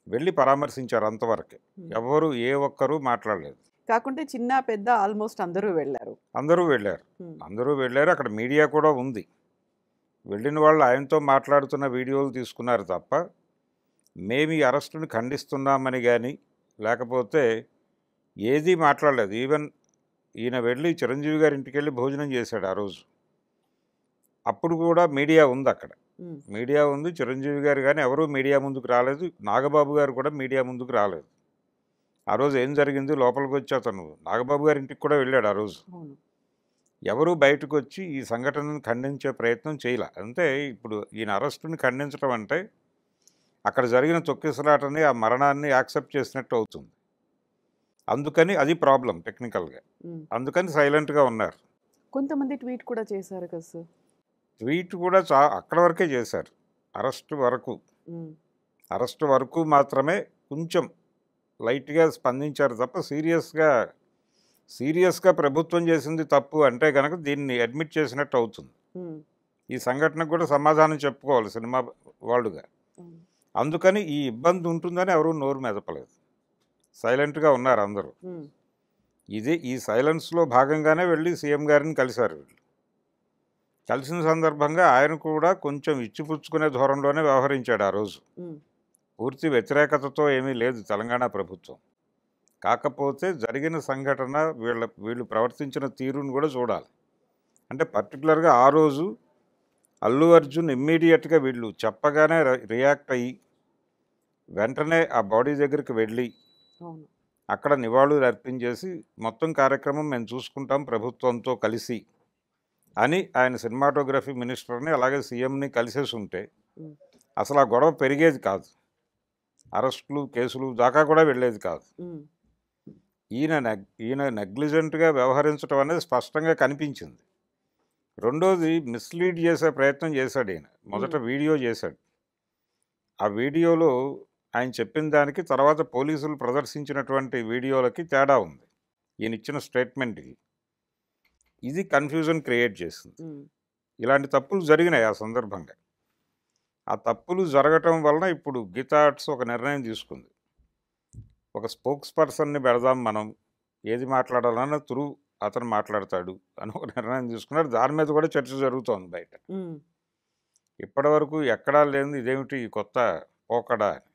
వెళ్ళి పరామర్శించారు అంతవరకే, ఎవరు ఏ ఒక్కరూ మాట్లాడలేదు. కాకుంటే చిన్న పెద్ద ఆల్మోస్ట్ అందరూ వెళ్ళారు. అక్కడ మీడియా కూడా ఉంది. వెళ్ళిన వాళ్ళు ఆయనతో మాట్లాడుతున్న వీడియోలు తీసుకున్నారు తప్ప మేము ఈ అరెస్టును ఖండిస్తున్నామని కానీ లేకపోతే ఏదీ మాట్లాడలేదు. ఈవెన్ ఈయన వెళ్ళి చిరంజీవి గారి ఇంటికి వెళ్ళి భోజనం చేశాడు ఆ రోజు. అప్పుడు కూడా మీడియా ఉంది అక్కడ. మీడియా ఉంది, చిరంజీవి గారు కానీ ఎవరూ మీడియా ముందుకు రాలేదు. నాగబాబు గారు కూడా మీడియా ముందుకు రాలేదు. ఆ రోజు ఏం జరిగింది లోపలికి వచ్చి అతను నాగబాబు గారి ఇంటికి కూడా వెళ్ళాడు ఆ రోజు. ఎవరూ బయటకు వచ్చి ఈ సంఘటనను ఖండించే ప్రయత్నం చేయలే. అంటే ఇప్పుడు ఈయన అరెస్టుని ఖండించడం అంటే అక్కడ జరిగిన తొక్కిసలాటని, ఆ మరణాన్ని యాక్సెప్ట్ చేసినట్టు అవుతుంది. అందుకని అది ప్రాబ్లం టెక్నికల్గా. అందుకని సైలెంట్గా ఉన్నారు. కొంతమంది ట్వీట్ కూడా చేశారు కదా సార్. ట్వీట్ కూడా అక్కడ వరకే చేశారు. అరెస్ట్ వరకు మాత్రమే కొంచెం లైట్గా స్పందించారు తప్ప సీరియస్గా ప్రభుత్వం చేసింది తప్పు అంటే కనుక దీన్ని అడ్మిట్ చేసినట్టు అవుతుంది. ఈ సంఘటనకు కూడా సమాధానం చెప్పుకోవాలి సినిమా వాళ్ళుగా. అందుకని ఈ ఇబ్బంది ఉంటుందని ఎవరూ నోరు మెదపలేదు, సైలెంట్గా ఉన్నారు అందరూ. ఈ సైలెన్స్లో భాగంగానే వెళ్ళి సీఎం గారిని కలిశారు. వీళ్ళు కలిసిన సందర్భంగా ఆయన కూడా కొంచెం ఇచ్చిపుచ్చుకునే ధోరణిలోనే వ్యవహరించాడు ఆ రోజు. పూర్తి వ్యతిరేకతతో ఏమీ లేదు తెలంగాణ ప్రభుత్వం. కాకపోతే జరిగిన సంఘటన వీళ్ళు ప్రవర్తించిన తీరును కూడా చూడాలి. అంటే పర్టికులర్గా ఆ రోజు అల్లు అర్జున్ ఇమ్మీడియట్గా వీళ్ళు చెప్పగానే రియాక్ట్ అయ్యి వెంటనే ఆ బాడీ దగ్గరికి వెళ్ళి అక్కడ నివాళులు అర్పించేసి మొత్తం కార్యక్రమం మేము చూసుకుంటాం ప్రభుత్వంతో కలిసి అని ఆయన సినిమాటోగ్రఫీ మినిస్టర్ని అలాగే సీఎంని కలిసేసి ఉంటే అసలు ఆ గొడవ పెరిగేది కాదు, అరెస్టులు కేసులు దాకా కూడా వెళ్ళేది కాదు. ఈయన నెగ్లిజెంట్గా వ్యవహరించడం అనేది స్పష్టంగా కనిపించింది. రెండోది మిస్లీడ్ చేసే ప్రయత్నం చేశాడు ఈయన. మొదట వీడియో చేశాడు. ఆ వీడియోలో ఆయన చెప్పిన దానికి తర్వాత పోలీసులు ప్రదర్శించినటువంటి వీడియోలకి తేడా ఉంది. ఈయన ఇచ్చిన స్టేట్మెంట్కి ఇది కన్ఫ్యూజన్ క్రియేట్ చేసింది. ఇలాంటి తప్పులు జరిగినాయి ఆ సందర్భంగా. ఆ తప్పులు జరగటం వలన ఇప్పుడు గీతా ఆర్ట్స్ ఒక నిర్ణయం తీసుకుంది. ఒక స్పోక్స్ పర్సన్ని పెడదాం, మనం ఏది మాట్లాడాలన్నా త్రూ అతను మాట్లాడతాడు అని ఒక నిర్ణయం తీసుకున్నారు. దాని మీద కూడా చర్చ జరుగుతోంది బయట. ఇప్పటి వరకు ఎక్కడా లేనిది ఇదేమిటి ఈ కొత్త పోకడా అని.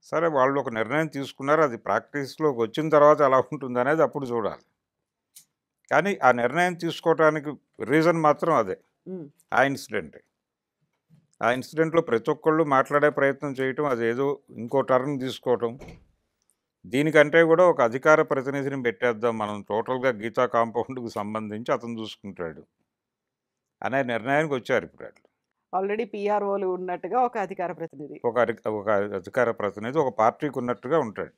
సరే, వాళ్ళు ఒక నిర్ణయం తీసుకున్నారు. అది ప్రాక్టీస్లోకి వచ్చిన తర్వాత ఎలా ఉంటుంది అనేది అప్పుడు చూడాలి. కానీ ఆ నిర్ణయం తీసుకోవడానికి రీజన్ మాత్రం అదే, ఆ ఇన్సిడెంటే. ఆ ఇన్సిడెంట్లో ప్రతి ఒక్కళ్ళు మాట్లాడే ప్రయత్నం చేయటం, అదేదో ఇంకో టర్న్ తీసుకోవటం, దీనికంటే కూడా ఒక అధికార ప్రతినిధిని పెట్టేద్దాం మనం టోటల్గా గీతా కాంపౌండ్కి సంబంధించి, అతను చూసుకుంటాడు అనే నిర్ణయానికి వచ్చారు ఇప్పుడు. వాళ్ళు ఆల్రెడీ పిఆర్ఓలు ఉన్నట్టుగా ఒక అధికార ప్రతినిధి, ఒక అధికార ప్రతినిధి ఒక పార్టీకి ఉన్నట్టుగా ఉంటాడు.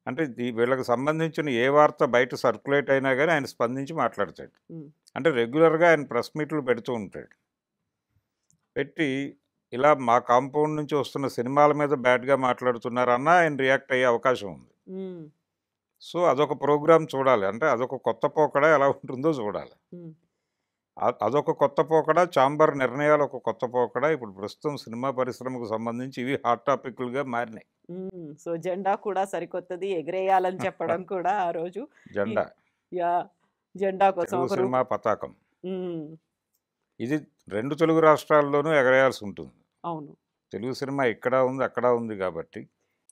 అంటే వీళ్ళకి సంబంధించిన ఏ వార్త బయట సర్క్యులేట్ అయినా కానీ ఆయన స్పందించి మాట్లాడతాడు. అంటే రెగ్యులర్గా ఆయన ప్రెస్ మీట్లు పెడుతూ ఉంటాడు. పెట్టి ఇలా మా కాంపౌండ్ నుంచి వస్తున్న సినిమాల మీద బ్యాడ్గా మాట్లాడుతున్నారన్నా ఆయన రియాక్ట్ అయ్యే అవకాశం ఉంది. సో అదొక ప్రోగ్రామ్ చూడాలి. అంటే అదొక కొత్త పోకడ ఎలా ఉంటుందో చూడాలి. అదొక కొత్త పోకడ, చాంబర్ నిర్ణయాలు ఒక కొత్త పోకడ. ఇప్పుడు ప్రస్తుతం సినిమా పరిశ్రమకు సంబంధించి ఇవి హాట్ టాపిక్లుగా మారినాయి. సో జెండా కూడా సరికొత్తది ఎగరేయాలని చెప్పడం కూడా ఆ రోజు జెండా కోసం సినిమా పతాకం ఇది 2 తెలుగు రాష్ట్రాల్లోనూ ఎగరేయాల్సి ఉంటుంది. అవును, తెలుగు సినిమా ఇక్కడ ఉంది అక్కడ ఉంది కాబట్టి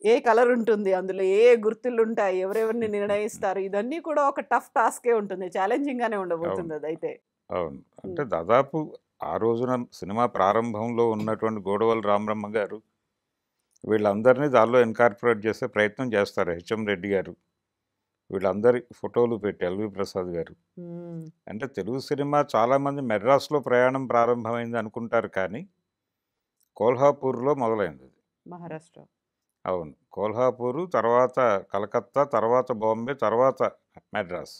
ఏ కలర్ ఉంటుంది, అందులో ఏ గుర్తులు ఉంటాయి, ఎవరెవరిని నిర్ణయిస్తారు, ఇదన్నీ కూడా ఒక టఫ్ టాస్కే ఉంటుంది, ఛాలెంజింగ్ గానే ఉండబోతుంది అదైతే. అవును, అంటే దాదాపు ఆ రోజున సినిమా ప్రారంభంలో ఉన్నటువంటి గోడవల్లి రామబ్రహ్మ గారు వీళ్ళందరినీ దానిలో ఇన్కార్పొరేట్ చేసే ప్రయత్నం చేస్తారు. హెచ్ఎం రెడ్డి గారు వీళ్ళందరి ఫోటోలు పెట్టి, ఎల్వి ప్రసాద్ గారు. అంటే తెలుగు సినిమా చాలామంది మెడ్రాస్లో ప్రయాణం ప్రారంభమైంది అనుకుంటారు, కానీ కోల్హాపూర్లో మొదలైంది, మహారాష్ట్ర. అవును, కోల్హాపూరు, తర్వాత కలకత్తా, తర్వాత బాంబే, తర్వాత మెడ్రాస్.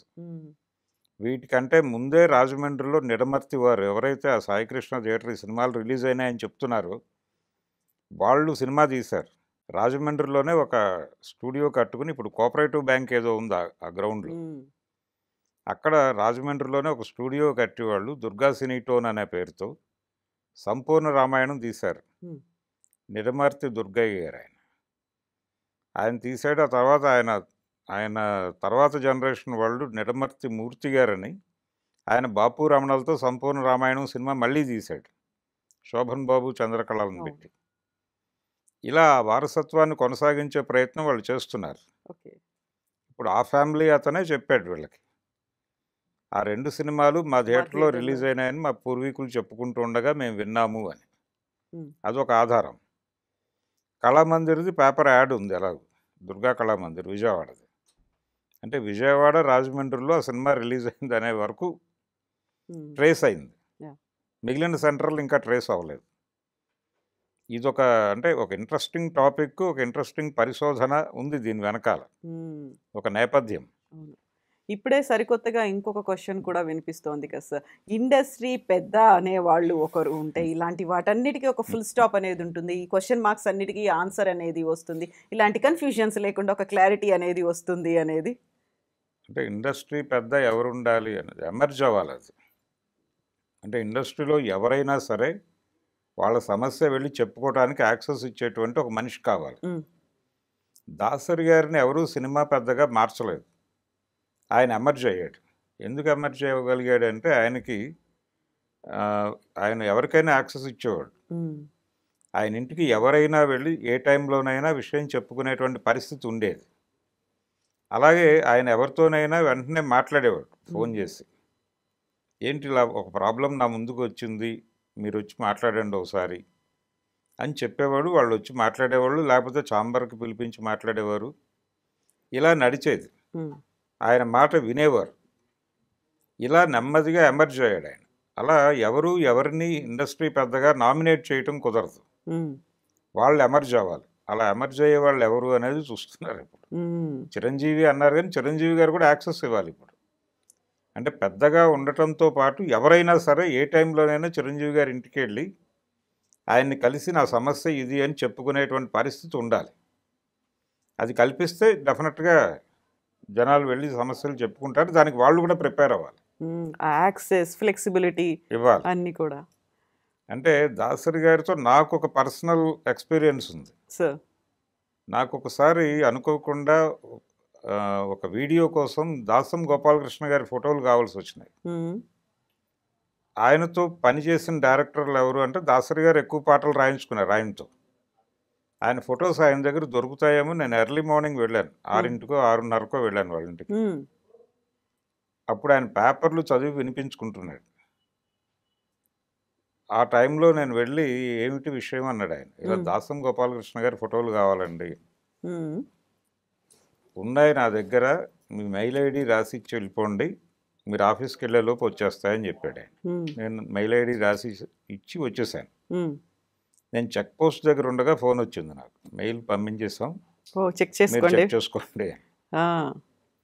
వీటికంటే ముందే రాజమండ్రిలో నిడమర్తి వారు ఎవరైతే ఆ సాయికృష్ణ థియేటర్ ఈ సినిమాలు రిలీజ్ అయినాయని చెప్తున్నారో వాళ్ళు సినిమా తీశారు. రాజమండ్రిలోనే ఒక స్టూడియో కట్టుకుని, ఇప్పుడు కోఆపరేటివ్ బ్యాంక్ ఏదో ఉంది ఆ గ్రౌండ్లో, అక్కడ రాజమండ్రిలోనే ఒక స్టూడియో కట్టి వాళ్ళు దుర్గా సినీటోన్ అనే పేరుతో సంపూర్ణ రామాయణం తీశారు. నిడమర్తి దుర్గయ్య గారు ఆయన తీశాడు. ఆ తర్వాత ఆయన తర్వాత జనరేషన్ వాళ్ళు నిడమర్తి మూర్తి గారని ఆయన బాపు రమణలతో సంపూర్ణ రామాయణం సినిమా మళ్ళీ తీశాడు, శోభన్ బాబు చంద్రకళలను పెట్టి. ఇలా వారసత్వాన్ని కొనసాగించే ప్రయత్నం వాళ్ళు చేస్తున్నారు. ఇప్పుడు ఆ ఫ్యామిలీ అతనే చెప్పాడు వీళ్ళకి, ఆ 2 సినిమాలు మా థియేటర్లో థియేటర్లో. రిలీజ్ అయినాయని మా పూర్వీకులు చెప్పుకుంటూ ఉండగా మేము విన్నాము అని. ఉమ్, అదొక ఆధారం. కళామందిర్ది పేపర్ యాడ్ ఉంది ఎలాగో, దుర్గా కళామందిర్ విజయవాడది. అంటే విజయవాడ రాజమండ్రిలో ఆ సినిమా రిలీజ్ అయింది అనే వరకు ఉమ్, ట్రేస్ అయింది. Yeah. మిగిలిన సెంటర్లు ఇంకా ట్రేస్ అవ్వలేదు. ఇదొక అంటే ఒక ఇంట్రెస్టింగ్ టాపిక్, ఒక ఇంట్రెస్టింగ్ పరిశోధన ఉంది దీని వెనకాల, ఉమ్, ఒక నేపథ్యం. అవును. ఇప్పుడే సరికొత్తగా ఇంకొక క్వశ్చన్ కూడా వినిపిస్తోంది కదా సార్. ఇండస్ట్రీ పెద్ద అనేవాళ్ళు ఒకరు ఉంటే ఇలాంటి వాటన్నిటికీ ఒక ఫుల్ స్టాప్ అనేది ఉంటుంది, ఈ క్వశ్చన్ మార్క్స్ అన్నిటికీ ఆన్సర్ అనేది వస్తుంది, ఇలాంటి కన్ఫ్యూజన్స్ లేకుండా ఒక క్లారిటీ అనేది వస్తుంది అనేది. అంటే ఇండస్ట్రీ పెద్ద ఎవరు ఉండాలి అనేది ఎమర్జ్ అవ్వాలి అది. అంటే ఇండస్ట్రీలో ఎవరైనా సరే వాళ్ళ సమస్య వెళ్ళి చెప్పుకోవడానికి యాక్సెస్ ఇచ్చేటువంటి ఒక మనిషి కావాలి. ఉమ్, దాసరి గారిని ఎవరూ సినిమా పెద్దగా మార్చలేదు, ఆయన ఎమర్జ్ అయ్యాడు. ఎందుకు ఎమర్జ్ అవ్వగలిగాడు అంటే ఆయన ఎవరికైనా యాక్సెస్ ఇచ్చేవాడు. ఉమ్, ఆయన ఇంటికి ఎవరైనా వెళ్ళి ఏ టైంలోనైనా విషయం చెప్పుకునేటువంటి పరిస్థితి ఉండేది. అలాగే ఆయన ఎవరితోనైనా వెంటనే మాట్లాడేవాడు ఫోన్ చేసి, ఏంటి ఇలా ఒక ప్రాబ్లం నా ముందుకు వచ్చింది, మీరు వచ్చి మాట్లాడండి ఒకసారి అని చెప్పేవాడు. వాళ్ళు వచ్చి మాట్లాడేవాళ్ళు, లేకపోతే ఛాంబర్కి పిలిపించి మాట్లాడేవారు. ఇలా నడిచేది. ఉమ్, ఆయన మాట వినేవారు. ఇలా నెమ్మదిగా ఎమర్జ్ అయ్యాడు ఆయన. అలా ఎవరిని ఇండస్ట్రీ పెద్దగా నామినేట్ చేయటం కుదరదు, ఉమ్, వాళ్ళు ఎమర్జ్ అవ్వాలి. అలా ఎమర్జ్ అయ్యే వాళ్ళు ఎవరు అనేది చూస్తున్నారు ఇప్పుడు. ఉమ్, చిరంజీవి అన్నారు, కానీ చిరంజీవి గారు కూడా యాక్సెస్ ఇవ్వాలి ఇప్పుడు. అంటే పెద్దగా ఉండటంతో పాటు ఎవరైనా సరే ఏ టైంలోనైనా చిరంజీవి గారి ఇంటికి వెళ్ళి ఆయన్ని కలిసి నా సమస్య ఇది అని చెప్పుకునేటువంటి పరిస్థితి ఉండాలి. అది కల్పిస్తే డెఫినెట్గా జనాలు వెళ్ళి సమస్యలు చెప్పుకుంటారు. దానికి వాళ్ళు కూడా ప్రిపేర్ అవ్వాలి, ఉమ్, ఆ యాక్సెస్ ఫ్లెక్సిబిలిటీ ఇవ్వాలి. అన్నీ కూడా. అంటే దాసరి గారితో నాకు ఒక పర్సనల్ ఎక్స్పీరియన్స్ ఉంది. సార్. నాకు ఒకసారి అనుకోకుండా ఒక వీడియో కోసం దాసం గోపాలకృష్ణ గారి ఫోటోలు కావాల్సి వచ్చినాయి. ఉమ్, ఆయనతో పనిచేసిన డైరెక్టర్లు ఎవరు అంటే దాసరి గారు ఎక్కువ పాటలు రాయించుకున్నారు ఆయనతో. ఆయన ఫొటోస్ ఆయన దగ్గర దొరుకుతాయేమో నేను ఎర్లీ మార్నింగ్ వెళ్ళాను, 6 6:30 వెళ్ళాను వాళ్ళ ఇంటికి. ఉమ్, అప్పుడు ఆయన పేపర్లు చదివి వినిపించుకుంటున్నాడు. ఆ టైంలో నేను వెళ్ళి ఏమిటి విషయం అన్నాడు ఆయన. ఇలా దాసం గోపాలకృష్ణ గారి ఫోటోలు కావాలండి, ఉమ్, ఉన్నాయి నా దగ్గర, మీ మెయిల్ ఐడి రాసి ఇచ్చి వెళ్ళిపోండి, మీరు ఆఫీస్కి వెళ్ళేలోపు వచ్చేస్తాయని చెప్పాడు ఆయన. ఉమ్, నేను మెయిల్ ఐడి రాసి ఇచ్చి వచ్చేసాను. ఉమ్. నేను చెక్ పోస్ట్ దగ్గర ఉండగా ఫోన్ వచ్చింది నాకు, మెయిల్ పంపించేసాం, ఓ చెక్ మీరు చేసుకోండి. చెక్ చేసుకోండి. ఆ,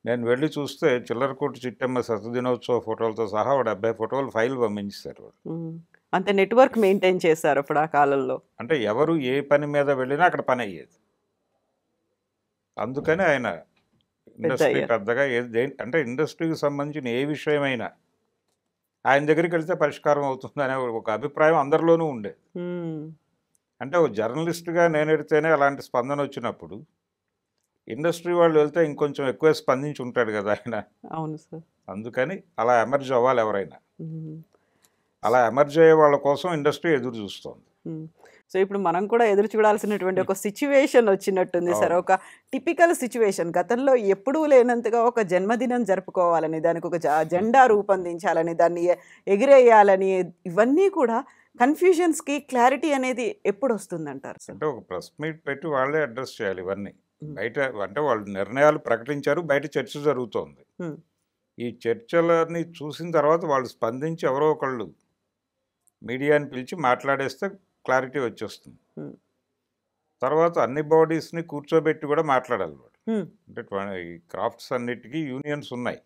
నేను వెళ్ళి చూస్తే చిల్లరకోట చిట్టమ్మ శతదినోత్సవ ఫోటోలతో సహా 70 ఫోటోలు ఫైల్ పంపించేశారు వాళ్ళు. ఉమ్. అంత నెట్వర్క్ మెయింటైన్ చేశారు అప్పుడు ఆ కాలంలో. అంటే ఎవరు ఏ పని మీద వెళ్ళినా అక్కడ పని అయ్యేది. అందుకని ఆయన ఇండస్ట్రీ అయ్యారు. పెద్దగా అంటే ఇండస్ట్రీకి సంబంధించిన ఏ విషయమైనా ఆయన దగ్గరికి వెళ్తే పరిష్కారం అవుతుంది అనే ఒక అభిప్రాయం అందరిలోనూ ఉండేది. ఉమ్, అంటే ఒక జర్నలిస్ట్గా నేను ఎడితేనే అలాంటి స్పందన వచ్చినప్పుడు ఇండస్ట్రీ వాళ్ళు వెళ్తే ఇంకొంచెం ఎక్కువ స్పందించి ఉంటాడు కదా ఆయన. అవును సార్. అందుకని అలా ఎమర్జ్ అవ్వాలి ఎవరైనా. ఉమ్, అలా ఎమర్జ్ అయ్యే వాళ్ళ కోసం ఇండస్ట్రీ ఎదురు చూస్తోంది. ఉమ్. సో ఇప్పుడు మనం కూడా ఎదురు చూడాల్సినటువంటి ఒక సిచ్యువేషన్ వచ్చినట్టుంది సార్. ఒక టిపికల్ సిచ్యువేషన్, గతంలో ఎప్పుడూ లేనంతగా ఒక జన్మదినం జరుపుకోవాలని, దానికి ఒక జెండా రూపొందించాలని, దాన్ని ఎగిరేయాలని, ఇవన్నీ కూడా కన్ఫ్యూజన్స్కి క్లారిటీ అనేది ఎప్పుడు వస్తుందంటారు సార్? అంటే ఒక ప్రెస్ మీట్ పెట్టి వాళ్ళే అడ్రస్ చేయాలి ఇవన్నీ. బయట అంటే వాళ్ళు నిర్ణయాలు ప్రకటించారు, బయట చర్చ జరుగుతోంది. ఉమ్, ఈ చర్చలని చూసిన తర్వాత వాళ్ళు స్పందించి ఎవరో ఒకళ్ళు మీడియాని పిలిచి మాట్లాడేస్తే క్లారిటీ వచ్చేస్తుంది. ఉమ్, తర్వాత అన్ని బాడీస్ని కూర్చోబెట్టి కూడా మాట్లాడాలి వాడు. ఉమ్, అంటే ఈ క్రాఫ్ట్స్ అన్నిటికీ యూనియన్స్ ఉన్నాయి,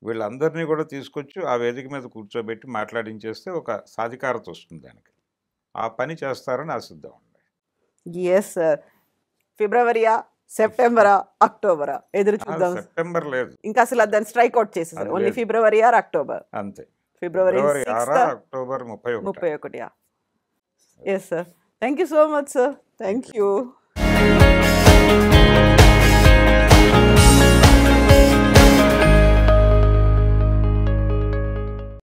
వీళ్ళందరినీ కూడా తీసుకొచ్చి ఆ వేదిక మీద కూర్చోబెట్టి మాట్లాడించేస్తే ఒక సాధికారత వస్తుంది దానికి. ఆ పని చేస్తారని ఆశిద్దామండి. Yes sir. ఫిబ్రవరియా, సెప్టెంబరా, అక్టోబరా ఎదురు చూద్దాం. సెప్టెంబర్ లేదు, ఇంకా అసలు దాన్ని స్ట్రైక్అవుట్ చేసేసారు. Only February or October. అంతే. February 6 October 31. Yes sir. Thank you so much sir. Thank you.